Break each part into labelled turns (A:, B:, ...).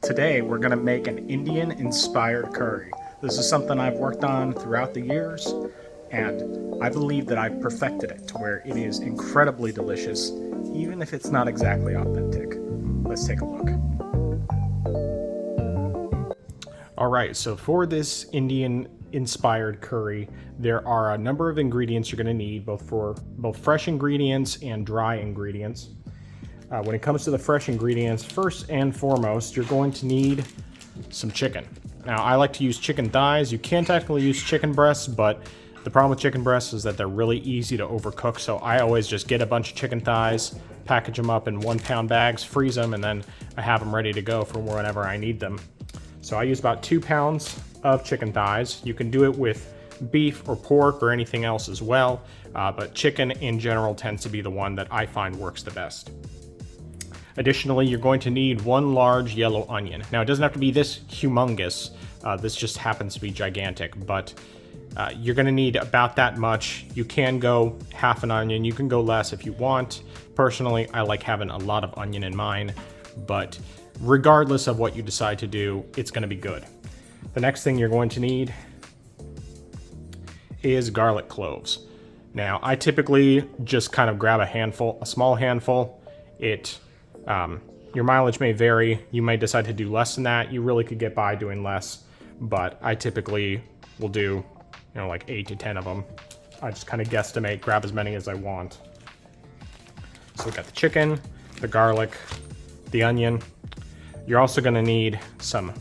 A: Today we're going to make an Indian inspired curry. This is something I've worked on throughout the years, and I believe that I've perfected it to where it is incredibly delicious, even if it's not exactly authentic. Let's take a look. Alright, so for this Indian inspired curry, there are a number of ingredients you're going to need, both fresh ingredients and dry ingredients. When it comes to the fresh ingredients, first and foremost, you're going to need some chicken. Now, I like to use chicken thighs. You can technically use chicken breasts, but the problem with chicken breasts is that they're really easy to overcook, so I always just get a bunch of chicken thighs, package them up in 1-pound bags, freeze them, and then I have them ready to go for whenever I need them. So I use about 2 pounds of chicken thighs. You can do it with beef or pork or anything else as well, but chicken in general tends to be the one that I find works the best. Additionally, you're going to need 1 large yellow onion. Now, it doesn't have to be this humongous. This just happens to be gigantic, but you're going to need about that much. You can go half an onion. You can go less if you want. Personally, I like having a lot of onion in mine, but regardless of what you decide to do, it's going to be good. The next thing you're going to need is garlic cloves. Now, I typically just kind of grab a small handful. Your mileage may vary. You may decide to do less than that. You really could get by doing less, but I typically will do, like 8 to 10 of them. I just kind of guesstimate, grab as many as I want. So we've got the chicken, the garlic, the onion. You're also going to need some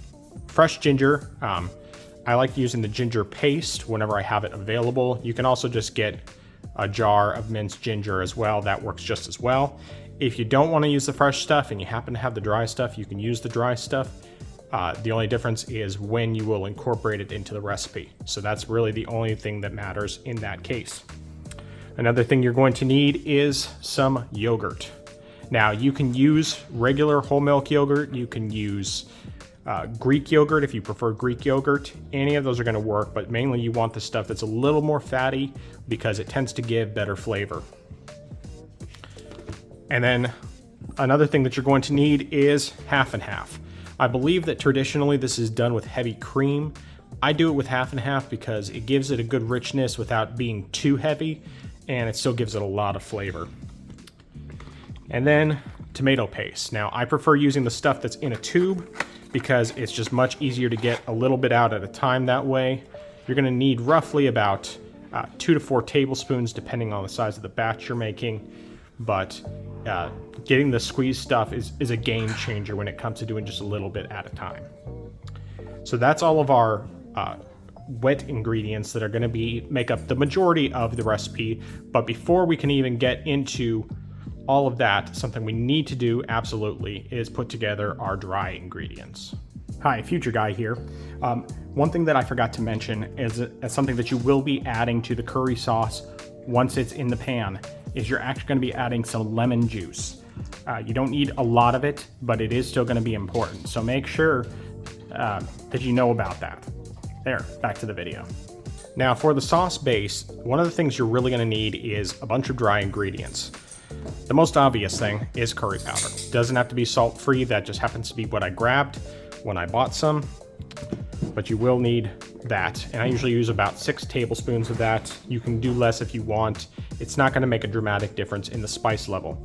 A: fresh ginger. I like using the ginger paste whenever I have it available. You can also just get a jar of minced ginger as well. That works just as well. If you don't want to use the fresh stuff and you happen to have the dry stuff, you can use the dry stuff. The only difference is when you will incorporate it into the recipe. So that's really the only thing that matters in that case. Another thing you're going to need is some yogurt. Now, you can use regular whole milk yogurt. You can use Greek yogurt if you prefer Greek yogurt. Any of those are going to work, but mainly you want the stuff that's a little more fatty because it tends to give better flavor. And then another thing that you're going to need is half and half. I believe that traditionally this is done with heavy cream. I do it with half and half because it gives it a good richness without being too heavy, and it still gives it a lot of flavor. And then tomato paste. Now, I prefer using the stuff that's in a tube because it's just much easier to get a little bit out at a time that way. You're going to need roughly about 2 to 4 tablespoons depending on the size of the batch you're making. But getting the squeezed stuff is a game changer when it comes to doing just a little bit at a time. So that's all of our wet ingredients that are going to make up the majority of the recipe. But before we can even get into all of that, something we need to do absolutely is put together our dry ingredients. Hi, Future Guy here. One thing that I forgot to mention is something that you will be adding to the curry sauce once it's in the pan is you're actually going to be adding some lemon juice. You don't need a lot of it, but it is still going to be important. So make sure that you know about that. There, back to the video. Now for the sauce base, one of the things you're really going to need is a bunch of dry ingredients. The most obvious thing is curry powder. It doesn't have to be salt-free, that just happens to be what I grabbed when I bought some, but you will need that. And I usually use about 6 tablespoons of that. You can do less if you want. It's not going to make a dramatic difference in the spice level.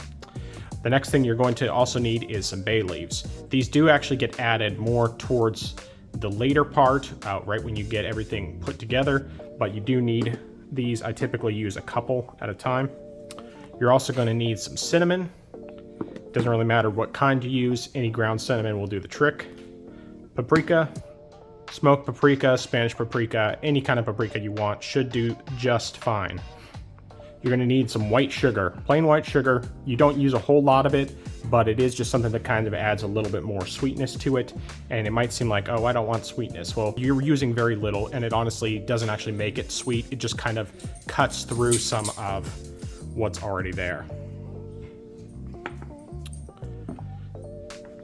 A: The next thing you're going to also need is some bay leaves. These do actually get added more towards the later part, right when you get everything put together, but you do need these. I typically use a couple at a time. You're also going to need some cinnamon. Doesn't really matter what kind you use. Any ground cinnamon will do the trick. Paprika, smoked paprika, Spanish paprika, any kind of paprika you want should do just fine. You're going to need some white sugar, plain white sugar. You don't use a whole lot of it, but it is just something that kind of adds a little bit more sweetness to it. And it might seem like, oh, I don't want sweetness. Well, you're using very little, and it honestly doesn't actually make it sweet. It just kind of cuts through some of what's already there.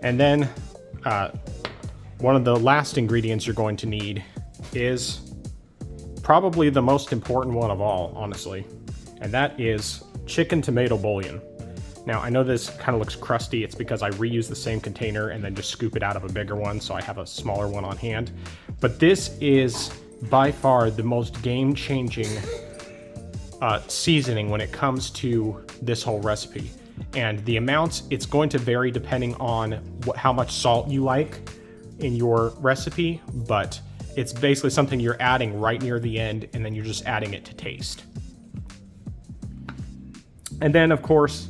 A: And then one of the last ingredients you're going to need is probably the most important one of all, honestly, and that is chicken tomato bouillon. Now, I know this kind of looks crusty. It's because I reuse the same container and then just scoop it out of a bigger one, so I have a smaller one on hand. But this is by far the most game-changing seasoning when it comes to this whole recipe. And the amounts, it's going to vary depending on how much salt you like in your recipe, but it's basically something you're adding right near the end, and then you're just adding it to taste. And then, of course,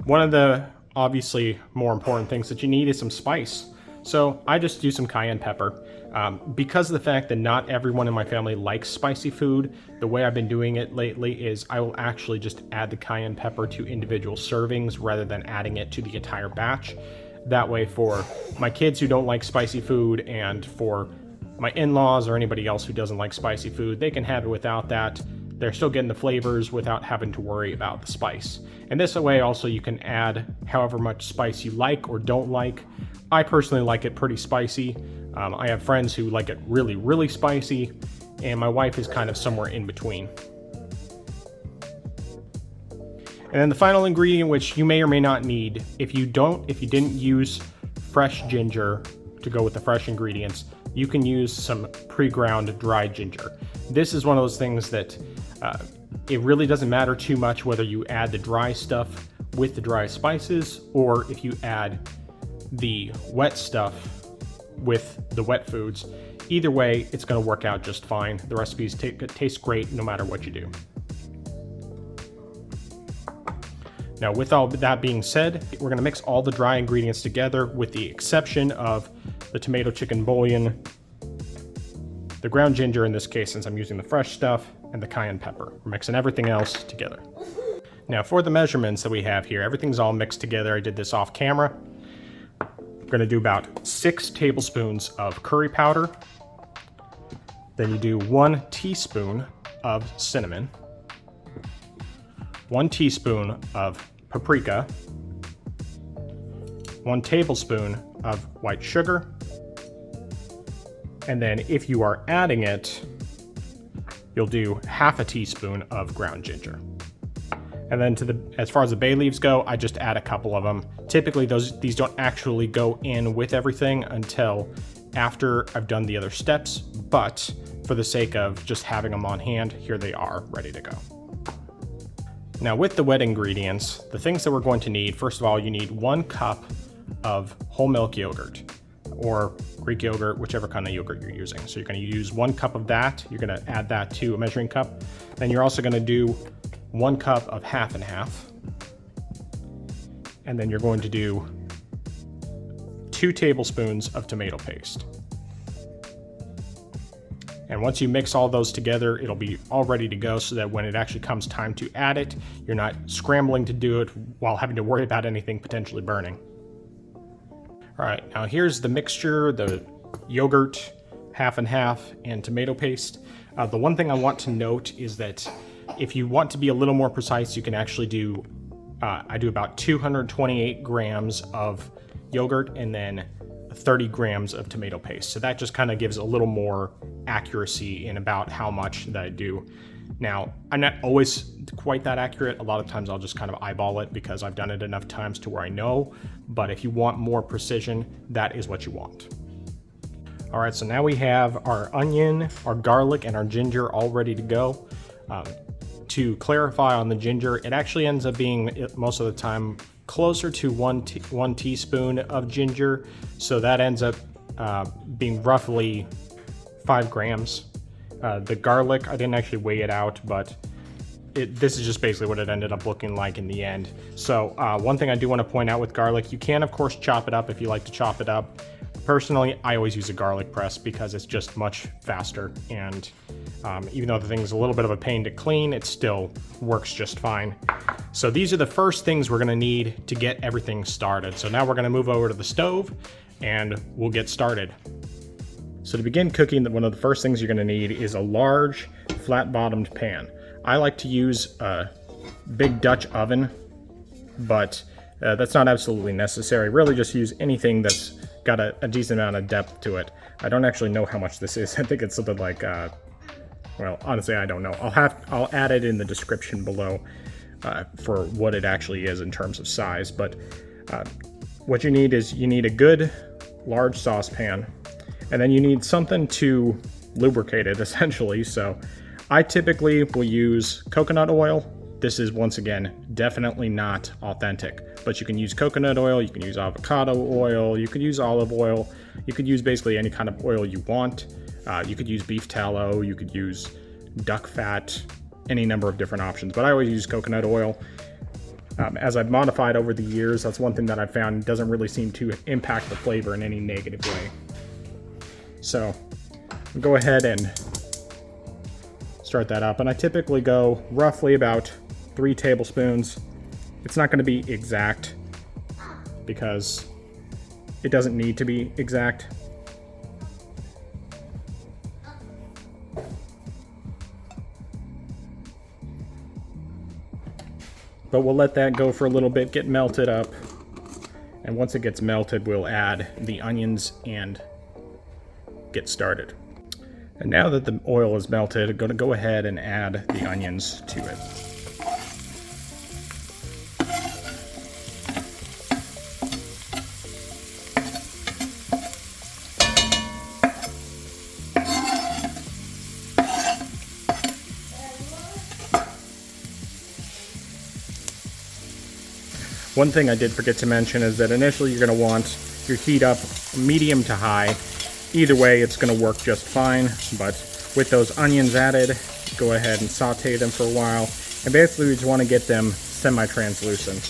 A: one of the obviously more important things that you need is some spice. So I just do some cayenne pepper. Because of the fact that not everyone in my family likes spicy food, the way I've been doing it lately is I will actually just add the cayenne pepper to individual servings rather than adding it to the entire batch. That way, for my kids who don't like spicy food and for my in-laws or anybody else who doesn't like spicy food, they can have it without that. They're still getting the flavors without having to worry about the spice. And this way also you can add however much spice you like or don't like. I personally like it pretty spicy. I have friends who like it really, really spicy, and my wife is kind of somewhere in between. And then the final ingredient, which you may or may not need, if you didn't use fresh ginger to go with the fresh ingredients, you can use some pre-ground dried ginger. This is one of those things that it really doesn't matter too much whether you add the dry stuff with the dry spices or if you add the wet stuff with the wet foods. Either way, it's going to work out just fine. The recipes taste great no matter what you do. Now, with all that being said, we're going to mix all the dry ingredients together with the exception of the tomato chicken bouillon, the ground ginger in this case since I'm using the fresh stuff, and the cayenne pepper. We're mixing everything else together. Now, for the measurements that we have here, everything's all mixed together. I did this off camera. We're going to do about 6 tablespoons of curry powder. Then you do 1 teaspoon of cinnamon, 1 teaspoon of paprika, 1 tablespoon of white sugar, and then if you are adding it, you'll do half a teaspoon of ground ginger. And then as far as the bay leaves go, I just add a couple of them. Typically these don't actually go in with everything until after I've done the other steps, but for the sake of just having them on hand, here they are ready to go. Now with the wet ingredients, the things that we're going to need, first of all, you need 1 cup of whole milk yogurt or Greek yogurt, whichever kind of yogurt you're using. So you're going to use 1 cup of that. You're going to add that to a measuring cup. Then you're also going to do 1 cup of half and half. And then you're going to do 2 tablespoons of tomato paste. And once you mix all those together, it'll be all ready to go so that when it actually comes time to add it, you're not scrambling to do it while having to worry about anything potentially burning. All right, now here's the mixture, the yogurt, half and half, and tomato paste. The one thing I want to note is that if you want to be a little more precise, you can actually do, I do about 228 grams of yogurt and then 30 grams of tomato paste. So that just kind of gives a little more accuracy in about how much that I do. Now, I'm not always quite that accurate. A lot of times I'll just kind of eyeball it because I've done it enough times to where I know, but if you want more precision, that is what you want. All right, so now we have our onion, our garlic, and our ginger all ready to go. To clarify on the ginger, it actually ends up being, most of the time, closer to one teaspoon of ginger. So that ends up being roughly 5 grams. The garlic, I didn't actually weigh it out, but this is just basically what it ended up looking like in the end. So one thing I do want to point out with garlic, you can of course chop it up if you like to chop it up. Personally, I always use a garlic press because it's just much faster, and even though the thing's a little bit of a pain to clean, it still works just fine. So these are the first things we're going to need to get everything started. So now we're going to move over to the stove and we'll get started. So to begin cooking, one of the first things you're going to need is a large flat-bottomed pan. I like to use a big Dutch oven, but that's not absolutely necessary. Really just use anything that's got a decent amount of depth to it. I don't actually know how much this is. I think it's something like, well, honestly, I don't know. I'll add it in the description below. for what it actually is in terms of size. But what you need is you need a good large saucepan, and then you need something to lubricate it essentially. So I typically will use coconut oil. This is, once again, definitely not authentic, but you can use coconut oil, you can use avocado oil, you could use olive oil, you could use basically any kind of oil you want. You could use beef tallow, you could use duck fat, any number of different options, but I always use coconut oil. As I've modified over the years, that's one thing that I've found doesn't really seem to impact the flavor in any negative way. So go ahead and start that up, and I typically go roughly about 3 tablespoons. It's not going to be exact because it doesn't need to be exact. But we'll let that go for a little bit, get melted up. And once it gets melted, we'll add the onions and get started. And now that the oil is melted, I'm going to go ahead and add the onions to it. One thing I did forget to mention is that initially you're going to want your heat up medium to high. Either way, it's going to work just fine, but with those onions added, go ahead and saute them for a while. And basically we just want to get them semi-translucent.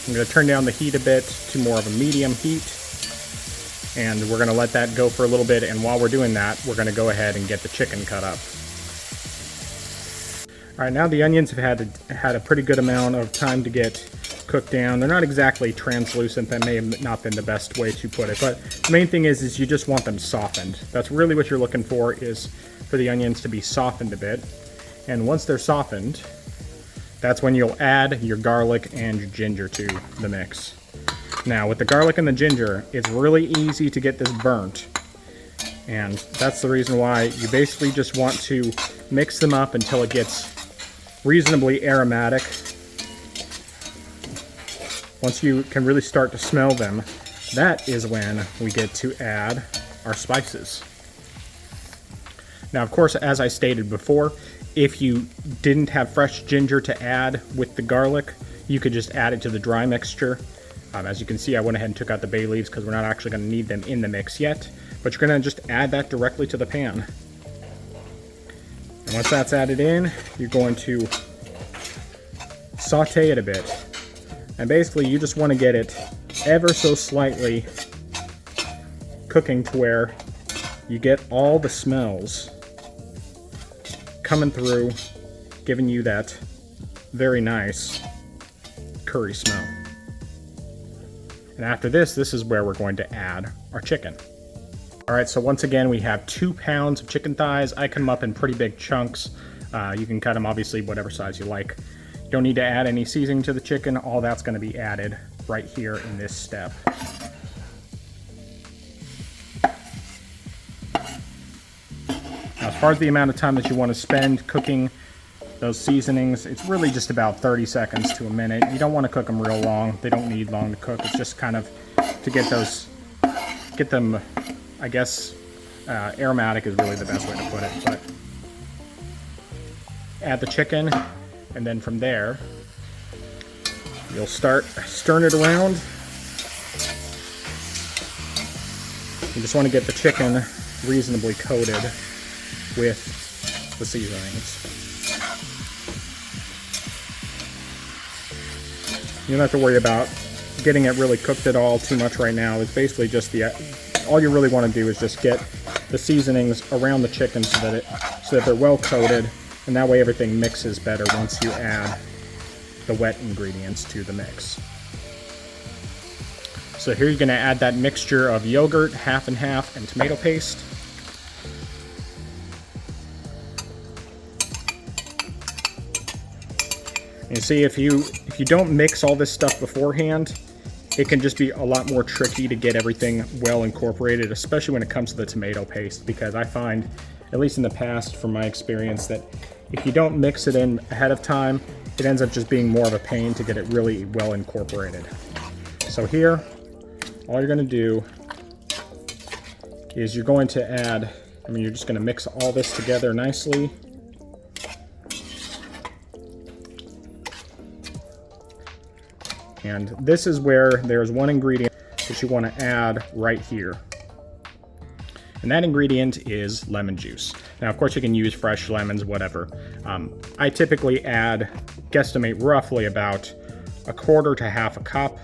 A: I'm going to turn down the heat a bit to more of a medium heat, and we're going to let that go for a little bit, and while we're doing that, we're going to go ahead and get the chicken cut up. Alright, now the onions have had a pretty good amount of time to get cooked down. They're not exactly translucent. That may have not been the best way to put it, but the main thing is you just want them softened. That's really what you're looking for, is for the onions to be softened a bit. And once they're softened, that's when you'll add your garlic and your ginger to the mix. Now with the garlic and the ginger, it's really easy to get this burnt. And that's the reason why you basically just want to mix them up until it gets reasonably aromatic. Once you can really start to smell them, that is when we get to add our spices. Now, of course, as I stated before, if you didn't have fresh ginger to add with the garlic, you could just add it to the dry mixture. As you can see, I went ahead and took out the bay leaves because we're not actually going to need them in the mix yet, but you're going to just add that directly to the pan. And once that's added in, you're going to saute it a bit. And basically you just want to get it ever so slightly cooking to where you get all the smells coming through, giving you that very nice curry smell. And after this is where we're going to add our chicken. Alright, so once again we have 2 pounds of chicken thighs. I cut them up in pretty big chunks. You can cut them obviously whatever size you like. You don't need to add any seasoning to the chicken. All that's going to be added right here in this step. Now, as far as the amount of time that you want to spend cooking those seasonings, it's really just about 30 seconds to a minute. You don't want to cook them real long. They don't need long to cook. It's just kind of to get them, I guess, aromatic is really the best way to put it. But add the chicken, and then from there, you'll start stirring it around. You just want to get the chicken reasonably coated with the seasonings. You don't have to worry about getting it really cooked at all too much right now. It's basically just all you really want to do is just get the seasonings around the chicken so that they're well coated, and that way everything mixes better once you add the wet ingredients to the mix. So here you're going to add that mixture of yogurt, half and half, and tomato paste. And see, if you don't mix all this stuff beforehand, it can just be a lot more tricky to get everything well incorporated, especially when it comes to the tomato paste, because I find at least in the past from my experience, that if you don't mix it in ahead of time, it ends up just being more of a pain to get it really well incorporated. So here, all you're gonna do is you're going to add, you're just gonna mix all this together nicely. And this is where there's one ingredient that you want to add right here. And that ingredient is lemon juice. Now, of course, you can use fresh lemons, whatever. I typically guesstimate roughly about 1/4 to 1/2 cup.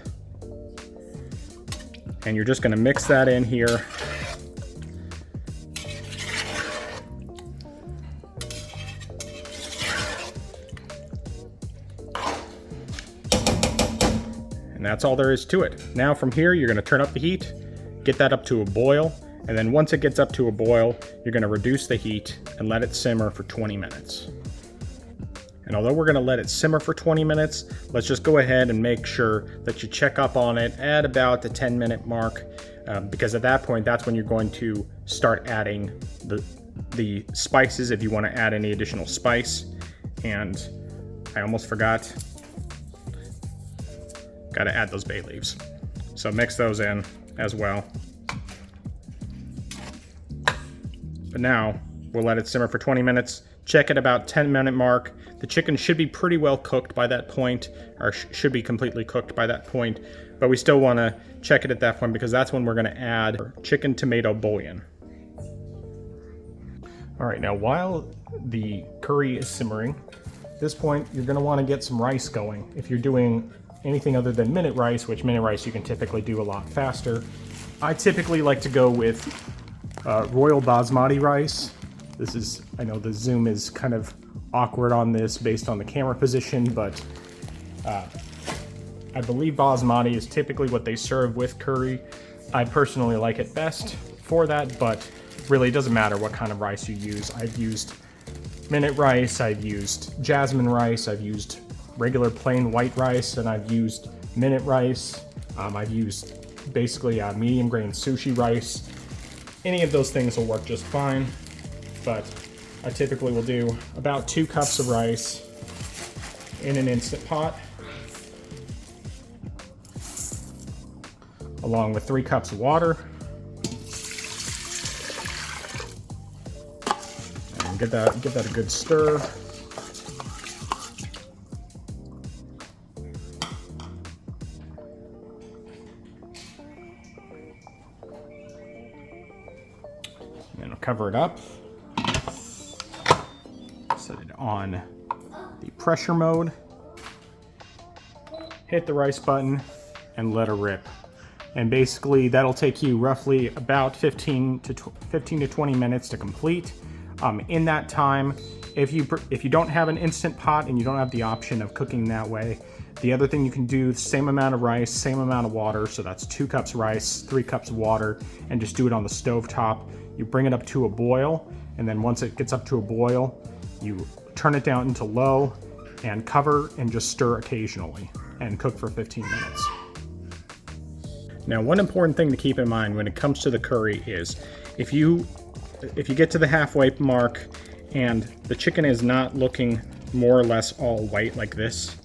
A: And you're just going to mix that in here. And that's all there is to it. Now from here, you're gonna turn up the heat, get that up to a boil, and then once it gets up to a boil, you're gonna reduce the heat and let it simmer for 20 minutes. And although we're gonna let it simmer for 20 minutes, let's just go ahead and make sure that you check up on it at about the 10-minute mark, because at that point, that's when you're going to start adding the spices if you wanna add any additional spice. And I almost forgot, got to add those bay leaves. So mix those in as well. But now we'll let it simmer for 20 minutes. Check at about 10-minute mark. The chicken should be pretty well cooked by that point, or should be completely cooked by that point. But we still want to check it at that point because that's when we're going to add chicken tomato bouillon. All right, now while the curry is simmering, at this point you're going to want to get some rice going. If you're doing anything other than minute rice, which minute rice you can typically do a lot faster, I typically like to go with royal basmati rice. This is, I know the zoom is kind of awkward on this based on the camera position, but I believe basmati is typically what they serve with curry. I personally like it best for that, but really it doesn't matter what kind of rice you use. I've used minute rice, I've used jasmine rice, I've used regular plain white rice, and I've used minute rice. I've used basically medium grain sushi rice. Any of those things will work just fine, but I typically will do about 2 cups of rice in an Instant Pot, along with 3 cups of water. And give that a good stir. And I'll cover it up. Set it on the pressure mode. Hit the rice button and let her rip. And basically that'll take you roughly about 15 to 20 minutes to complete. In that time, if you don't have an Instant Pot and you don't have the option of cooking that way, the other thing you can do, same amount of rice, same amount of water, so that's 2 cups rice, 3 cups of water, and just do it on the stove top. You bring it up to a boil, and then once it gets up to a boil, you turn it down into low and cover and just stir occasionally and cook for 15 minutes. Now, one important thing to keep in mind when it comes to the curry is if you get to the halfway mark and the chicken is not looking more or less all white like this,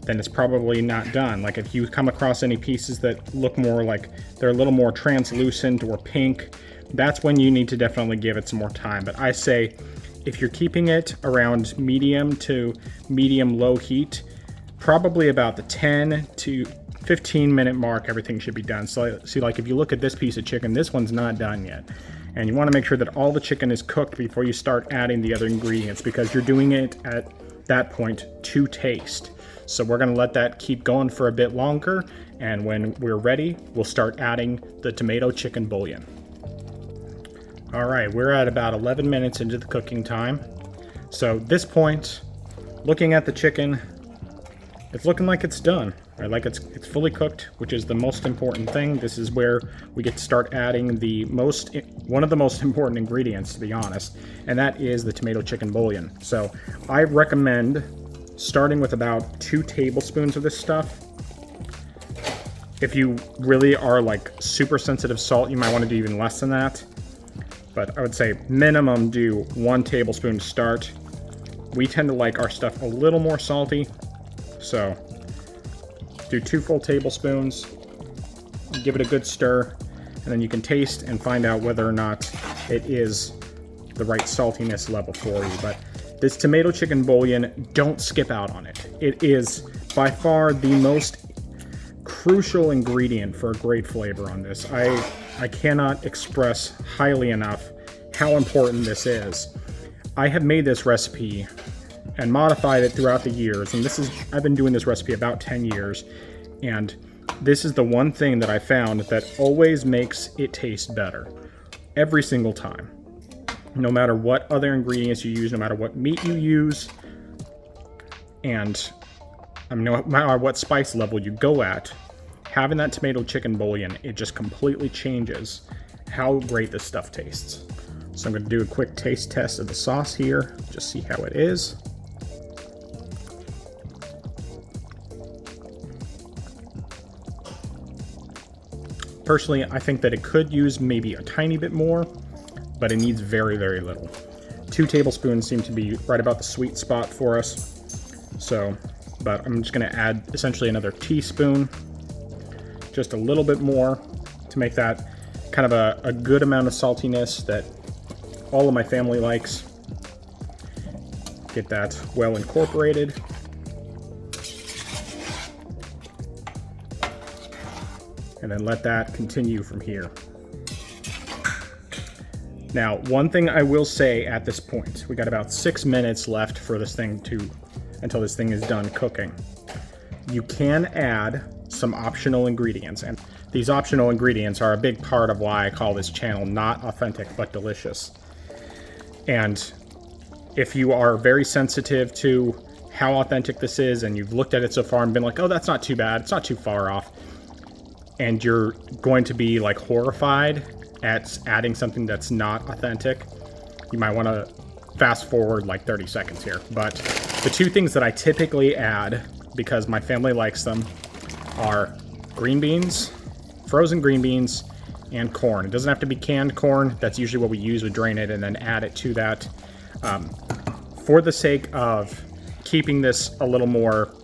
A: then it's probably not done. Like if you come across any pieces that look more like they're a little more translucent or pink, that's when you need to definitely give it some more time. But I say if you're keeping it around medium to medium low heat, probably about the 10 to 15 minute mark, everything should be done. So see, like if you look at this piece of chicken, this one's not done yet. And you want to make sure that all the chicken is cooked before you start adding the other ingredients, because you're doing it at that point to taste. So we're going to let that keep going for a bit longer, and when we're ready, we'll start adding the tomato chicken bouillon. All right, we're at about 11 minutes into the cooking time. So at this point, looking at the chicken, it's looking like it's done, right? Like it's fully cooked, which is the most important thing. This is where we get to start adding one of the most important ingredients, to be honest, and that is the tomato chicken bouillon. So I recommend starting with about 2 tablespoons of this stuff. If you really are like super sensitive salt, you might want to do even less than that. but I would say minimum do 1 tablespoon to start. We tend to like our stuff a little more salty, so do 2 full tablespoons, give it a good stir, and then you can taste and find out whether or not it is the right saltiness level for you. But this tomato chicken bouillon, don't skip out on it. It is by far the most crucial ingredient for a great flavor on this. I cannot express highly enough how important this is. I have made this recipe and modified it throughout the years, and I've been doing this recipe about 10 years, and this is the one thing that I found that always makes it taste better every single time. No matter what other ingredients you use, no matter what meat you use, and no matter what spice level you go at, having that tomato chicken bouillon, it just completely changes how great this stuff tastes. So I'm going to do a quick taste test of the sauce here, just see how it is. Personally, I think that it could use maybe a tiny bit more, but it needs very, very little. 2 tablespoons seem to be right about the sweet spot for us. So, but I'm just going to add essentially another teaspoon, just a little bit more to make that kind of a good amount of saltiness that all of my family likes. Get that well incorporated. And then let that continue from here. Now, one thing I will say at this point, we got about 6 minutes left for this thing until this thing is done cooking. You can add some optional ingredients, and these optional ingredients are a big part of why I call this channel Not Authentic But Delicious. And if you are very sensitive to how authentic this is, and you've looked at it so far and been like, oh, that's not too bad, it's not too far off, and you're going to be like horrified at adding something that's not authentic, you might want to fast forward like 30 seconds here. But the 2 things that I typically add, because my family likes them, are green beans, frozen green beans, and corn. It doesn't have to be canned corn. That's usually what we use. We drain it and then add it to that. For the sake of keeping this a little more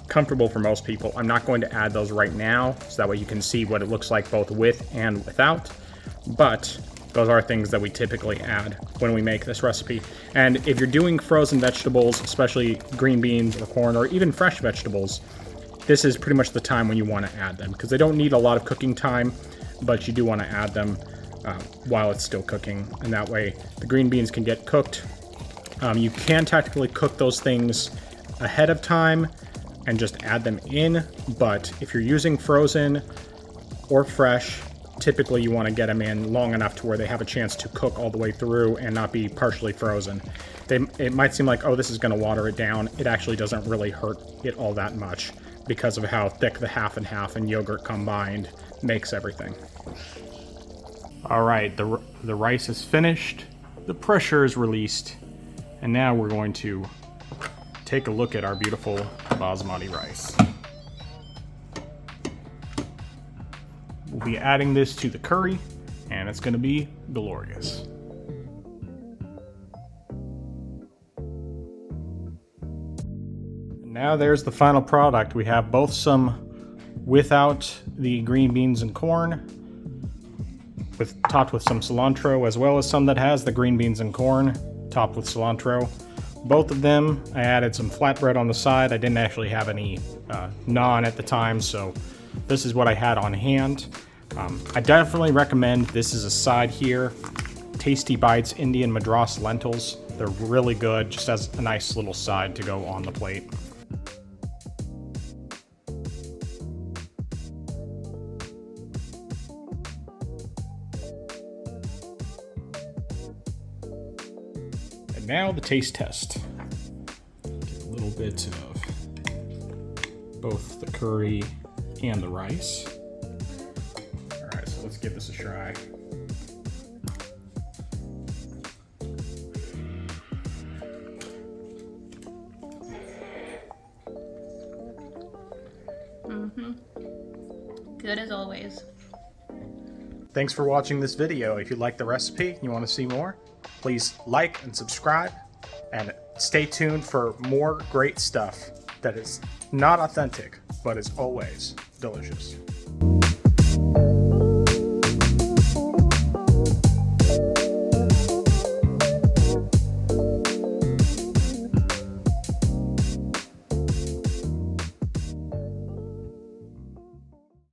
A: comfortable for most people, I'm not going to add those right now, so that way you can see what it looks like both with and without. But those are things that we typically add when we make this recipe. And if you're doing frozen vegetables, especially green beans or corn or even fresh vegetables, this is pretty much the time when you want to add them, because they don't need a lot of cooking time, but you do want to add them while it's still cooking, and that way the green beans can get cooked. You can technically cook those things ahead of time and just add them in, but if you're using frozen or fresh, typically you want to get them in long enough to where they have a chance to cook all the way through and not be partially frozen. It might seem like, oh, this is going to water it down. It actually doesn't really hurt it all that much because of how thick the half and half and yogurt combined makes everything. All right, the rice is finished, the pressure is released, and now we're going to take a look at our beautiful basmati rice. We'll be adding this to the curry, and it's going to be glorious. Now there's the final product. We have both some without the green beans and corn, topped with some cilantro, as well as some that has the green beans and corn, topped with cilantro. Both of them, I added some flatbread on the side. I didn't actually have any naan at the time, so this is what I had on hand. I definitely recommend this as a side here. Tasty Bites Indian Madras lentils. They're really good, just as a nice little side to go on the plate. And now the taste test. Get a little bit of both the curry and the rice. Alright, so let's give this a try.
B: Good as always.
A: Thanks for watching this video. If you like the recipe and you want to see more, please like and subscribe, and stay tuned for more great stuff that is not authentic, but is always delicious.